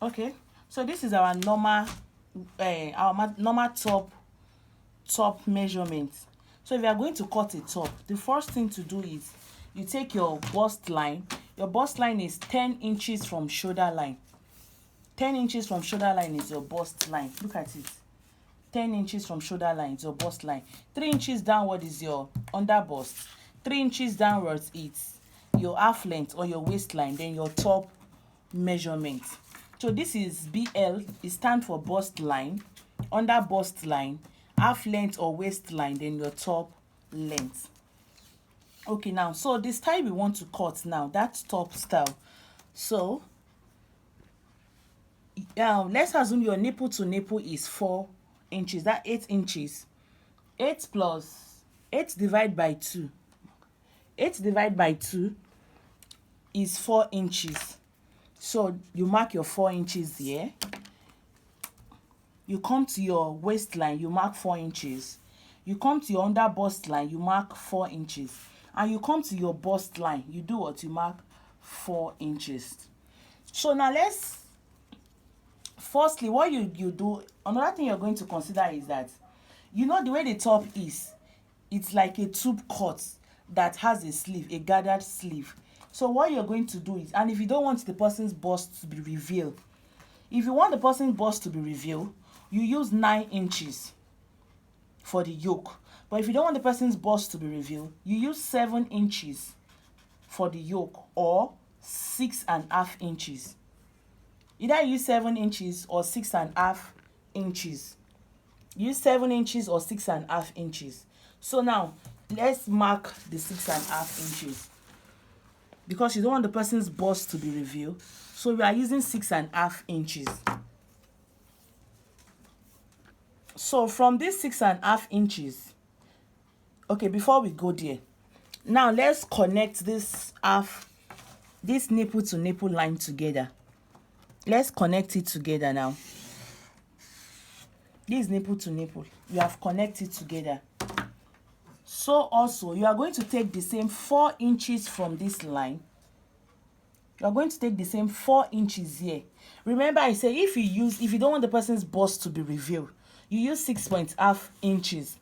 Okay, so this is our normal top measurement. So if you are going to cut a top, the first thing to do is you take your bust line. Your bust line is 10 inches from shoulder line. 10 inches from shoulder line is your bust line. Look at it. 10 inches from shoulder line is your bust line. 3 inches downward is your under bust. 3 inches downwards it's your half length or your waistline, then your top measurement. So this is BL. It stands for bust line, under bust line, half length or waistline, then your top length. Okay, now so the style we want to cut now, that's top style. So let's assume your nipple to nipple is 4 inches. That 8 inches. 8 plus 8 divided by 2. 8 divided by 2 is 4 inches. So you mark your 4 inches here. You come to your waistline, you mark 4 inches. You come to your under bust line, you mark 4 inches. And you come to your bust line, you do what? You mark 4 inches. So now firstly, what you do, another thing you're going to consider is that, you know, the way the top is, it's like a tube cut that has a sleeve, a gathered sleeve. So what you're going to do is, and if you don't want the person's bust to be revealed, if you want the person's bust to be revealed, you use 9 inches for the yoke. But if you don't want the person's bust to be revealed, you use 7 inches for the yoke, or 6.5 inches. Either you use 7 inches or 6.5 inches. Use 7 inches or 6.5 inches. So now let's mark the 6.5 inches, because you don't want the person's bust to be revealed. So we are using 6.5 inches. So from this 6.5 inches, okay, before we go there, now let's connect this nipple to nipple line together. Let's connect it together now. This nipple to nipple, you have connected together. So also you are going to take the same 4 inches from this line. You are going to take the same 4 inches here. Remember, I say if you don't want the person's bust to be revealed, you use 6.5 inches,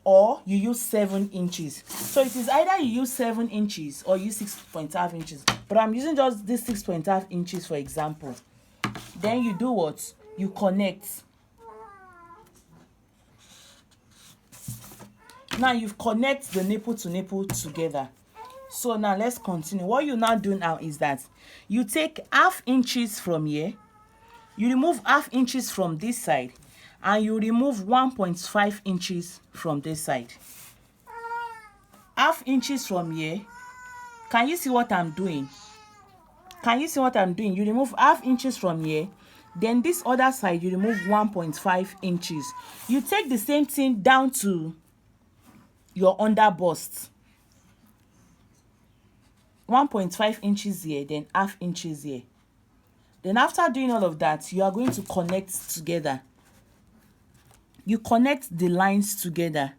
or you use 7 inches. So it is either you use 7 inches or use 6.5 inches. But I'm using just this 6.5 inches for example. Then you do what? You connect. Now you've connected the nipple to nipple together. So now let's continue. What you now do now is that you take half inches from here, you remove half inches from this side, and you remove 1.5 inches from this side. Half inches from here. Can you see what I'm doing? Can you see what I'm doing? You remove half inches from here. Then this other side, you remove 1.5 inches. You take the same thing down to your under bust. 1.5 inches here, then half inches here. Then after doing all of that, you are going to connect together. You connect the lines together.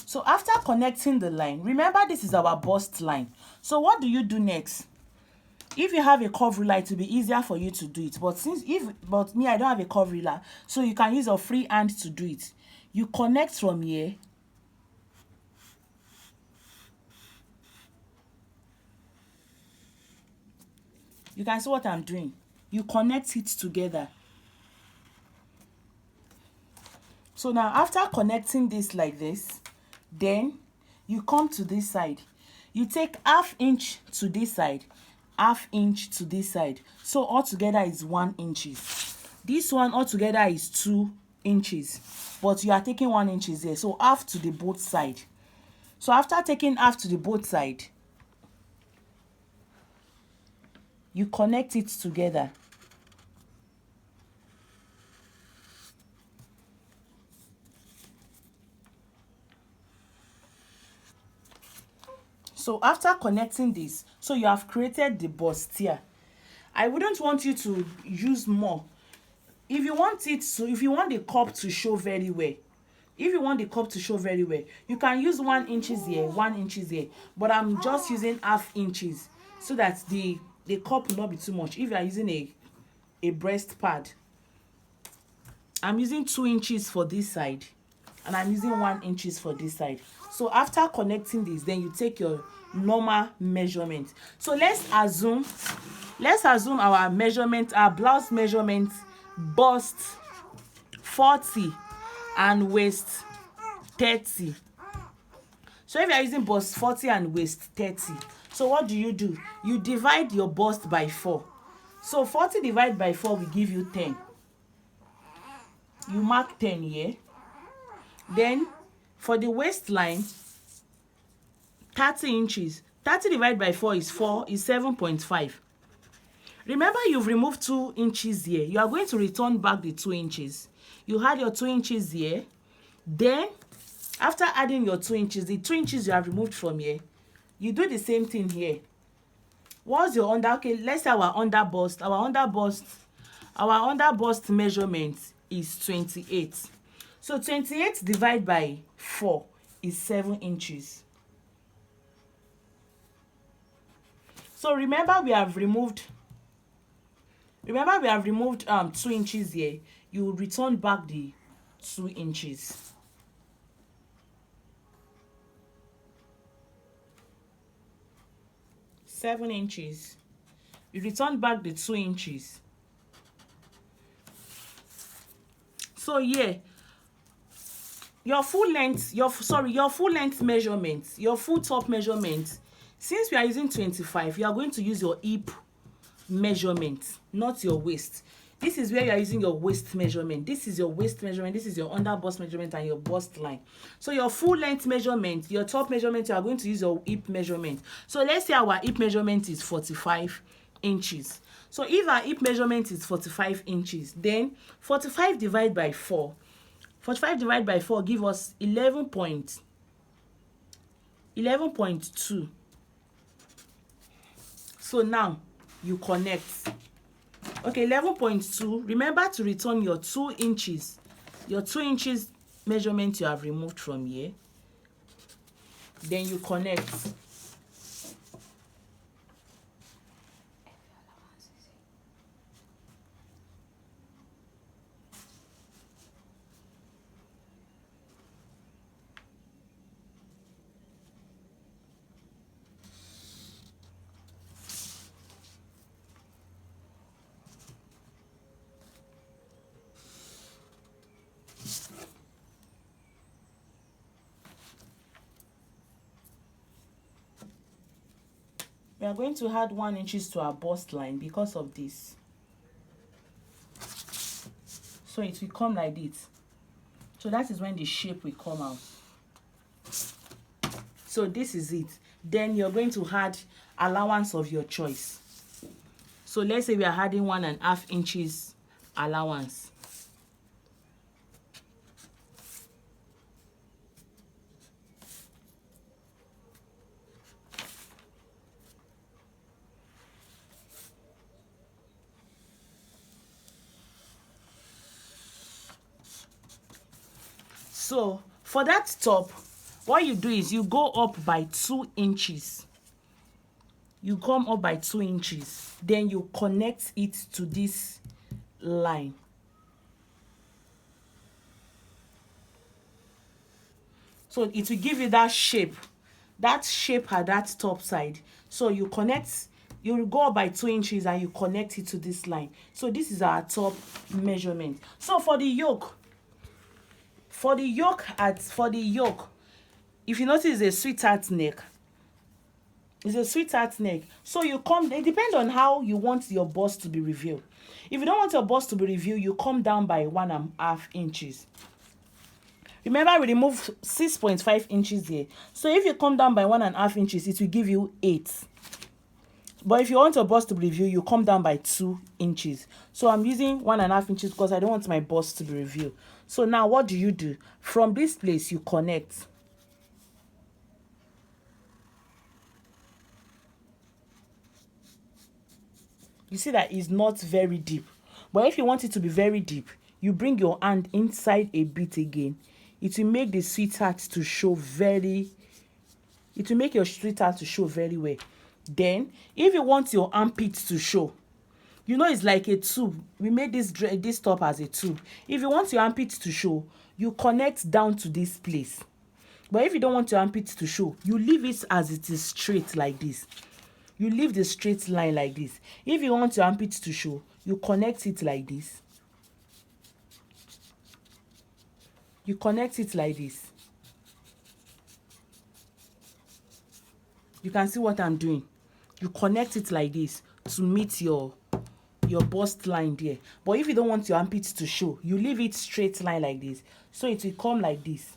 So after connecting the line, remember this is our bust line. So what do you do next? If you have a curve ruler, it will be easier for you to do it. But me, I don't have a curve ruler, so you can use your free hand to do it. You connect from here. You can see what I'm doing. You connect it together. So now after connecting this like this, then you come to this side. You take half inch to this side, half inch to this side. So altogether is 1 inch. This one altogether is 2 inches. But you are taking 1 inch here. So half to the both side. So after taking half to the both side, you connect it together. So after connecting this, so you have created the bustier. I wouldn't want you to use more. If you want the cup to show very well, If you want the cup to show very well, you can use 1 inches here, 1 inches here, but I'm just using half inches so that the cup will not be too much. If you are using a breast pad, I'm using 2 inches for this side and I'm using 1 inches for this side. So after connecting this, then you take your normal measurement. So let's assume our measurement, our blouse measurement, bust 40 and waist 30. So if you are using bust 40 and waist 30, so what do? You divide your bust by 4. So 40 divided by 4 will give you 10. You mark 10 here. Then for the waistline, 30 inches. 30 divided by 4 is 7.5. Remember, you've removed 2 inches here. You are going to return back the 2 inches. You had your 2 inches here. Then, after adding your 2 inches, the 2 inches you have removed from here, you do the same thing here. What's your under? Okay, let's say our under bust. Our under bust measurement is 28. So 28 divided by 4 is 7 inches. So remember we have removed 2 inches here. You will return back the 2 inches. Seven inches. You return back the 2 inches. So yeah, your full length measurement, your full top measurement, since we are using 25, you are going to use your hip measurement, not your waist. This is where you are using your waist measurement. This is your waist measurement. This is your under bust measurement and your bust line. So your full length measurement, your top measurement, you are going to use your hip measurement. So let's say our hip measurement is 45 inches. So if our hip measurement is 45 inches, then 45 divided by 4. 45 divided by 4 give us 11.2. So now you connect. Okay, 11.2. Remember to return your 2 inches. Your 2 inches measurement you have removed from here. Then you connect. We are going to add 1 inches to our bust line because of this. So it will come like this. So that is when the shape will come out. So this is it. Then you're going to add allowance of your choice. So let's say we are adding 1.5 inches allowance. So for that top, what you do is you go up by 2 inches. You come up by 2 inches. Then you connect it to this line. So it will give you that shape at that top side. So you connect, you will go up by 2 inches and you connect it to this line. So this is our top measurement. So for the yoke, if you notice, it's a sweetheart neck. It's a sweetheart neck. So you come, it depends on how you want your bust to be revealed. If you don't want your bust to be revealed, you come down by 1.5 inches. Remember, we removed 6.5 inches here. So if you come down by 1.5 inches, it will give you 8. But if you want your bust to be revealed, you come down by 2 inches. So I'm using 1.5 inches because I don't want my bust to be revealed. So now what do? From this place, you connect. You see that it's not very deep. But if you want it to be very deep, you bring your hand inside a bit again. it will make the sweetheart to show very, it will make your sweetheart to show very well. Then if you want your armpit to show, you know it's like a tube. We made this top as a tube. If you want your armpit to show, you connect down to this place. But if you don't want your armpit to show, you leave it as it is straight like this. You leave the straight line like this. If you want your armpit to show, you connect it like this. You connect it like this. You can see what I'm doing. You connect it like this to meet your bust line there. But if you don't want your armpit to show, you leave it straight line like this. So it will come like this.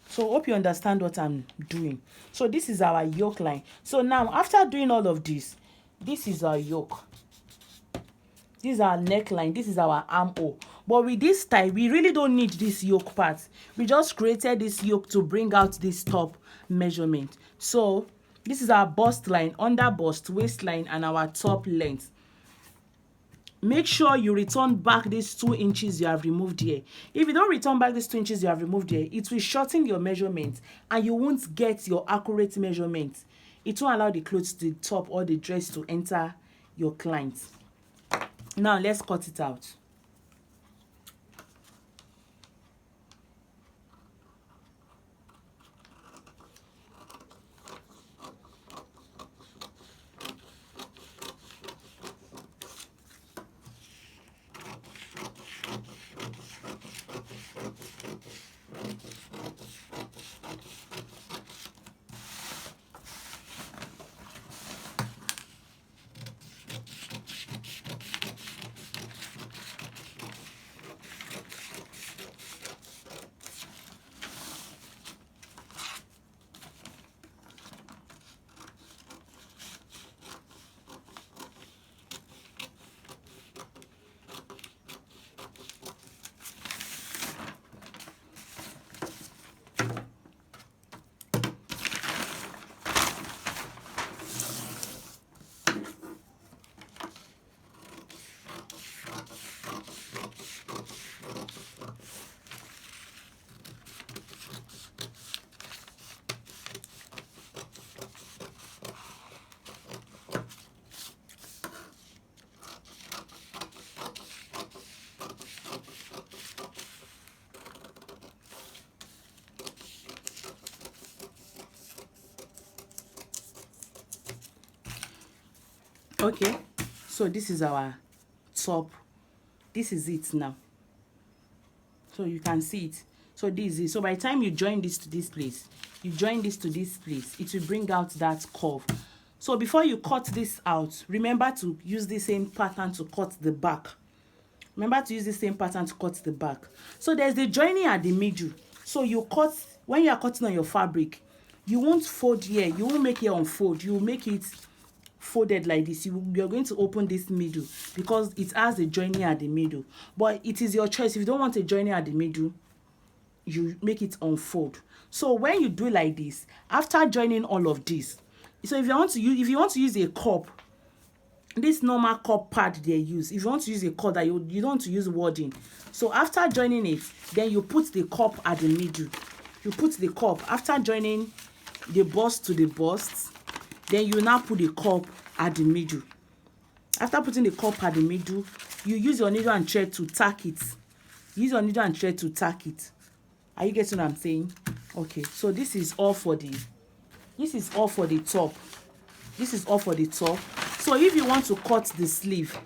So hope you understand what I'm doing. So this is our yoke line. So now after doing all of this, this is our yoke. This is our neckline. This is our armhole. But with this tie, we really don't need this yoke part. We just created this yoke to bring out this top measurement. So this is our bust line, under bust, waistline, and our top length. Make sure you return back these 2 inches you have removed here. If you don't return back these 2 inches you have removed here, it will shorten your measurement and you won't get your accurate measurement. It won't allow the clothes, the top or the dress to enter your client. Now let's cut it out. Okay, so this is our top. This is it now. So you can see it. So this is it. So by the time you join this to this place, you join this to this place, it will bring out that curve. So before you cut this out, remember to use the same pattern to cut the back. Remember to use the same pattern to cut the back. So there's the joining at the middle. So you cut, when you are cutting on your fabric, you won't fold here. You won't make it unfold. You will make it folded like this. You're going to open this middle because it has a joining at the middle. But it is your choice. If you don't want a joining at the middle, you make it unfold. So when you do like this, after joining all of this, so if you want to use a cup, this normal cup pad they use, if you want to use a cup that you don't want to use wording, so after joining it, then you put the cup at the middle. You put the cup after joining the bust to the bust, then you now put the cup at the middle. After putting the cup at the middle, you use your needle and thread to tack it. Use your needle and thread to tack it. Are you getting what I'm saying? Okay, so this is all for the top. This is all for the top. So if you want to cut the sleeve,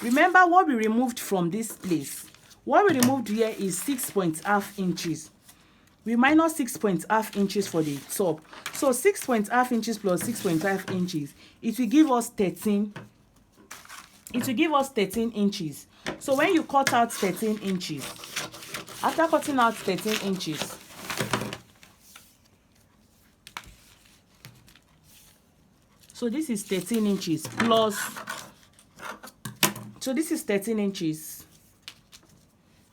remember what we removed from this place. What we removed here is 6.5 inches. We minus 6.5 inches for the top. So 6.5 inches plus 6.5 inches, it will give us 13. It will give us 13 inches. So when you cut out 13 inches, after cutting out 13 inches, so this is 13 inches plus, so this is 13 inches.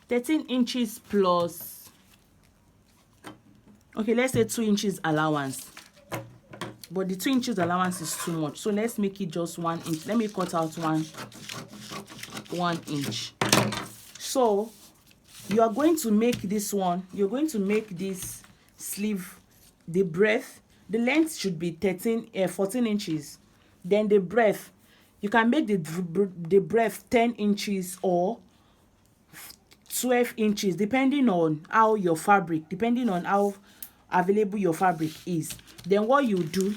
13 inches plus, okay, let's say 2 inches allowance. but the 2 inches allowance is too much, so let's make it just 1 inch. Let me cut out 1 inch. So you are going to make this one, you're going to make this sleeve, the breadth, the length should be 14 inches. Then the breadth, you can make the breadth 10 inches or 12 inches, depending on how your fabric, depending on how available your fabric is. Then what you do,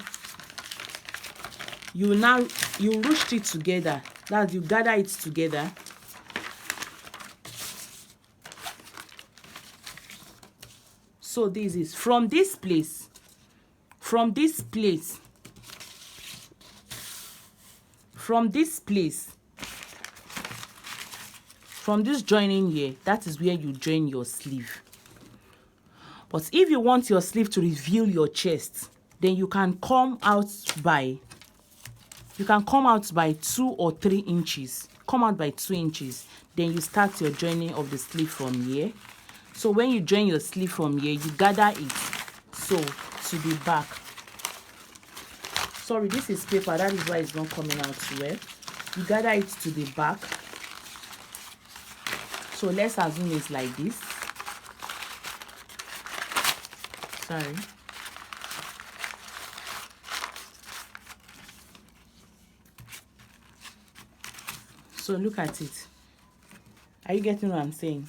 you ruch it together. That's, you gather it together. So this is from this place, from this place, from this place, from this joining here, that is where you join your sleeve. But if you want your sleeve to reveal your chest, then you can come out by 2 or 3 inches. Come out by 2 inches. Then you start your joining of the sleeve from here. So when you join your sleeve from here, you gather it so to the back. Sorry, this is paper, that is why it's not coming out well. You gather it to the back. So let's assume it's like this. Sorry. So look at it. Are you getting what I'm saying?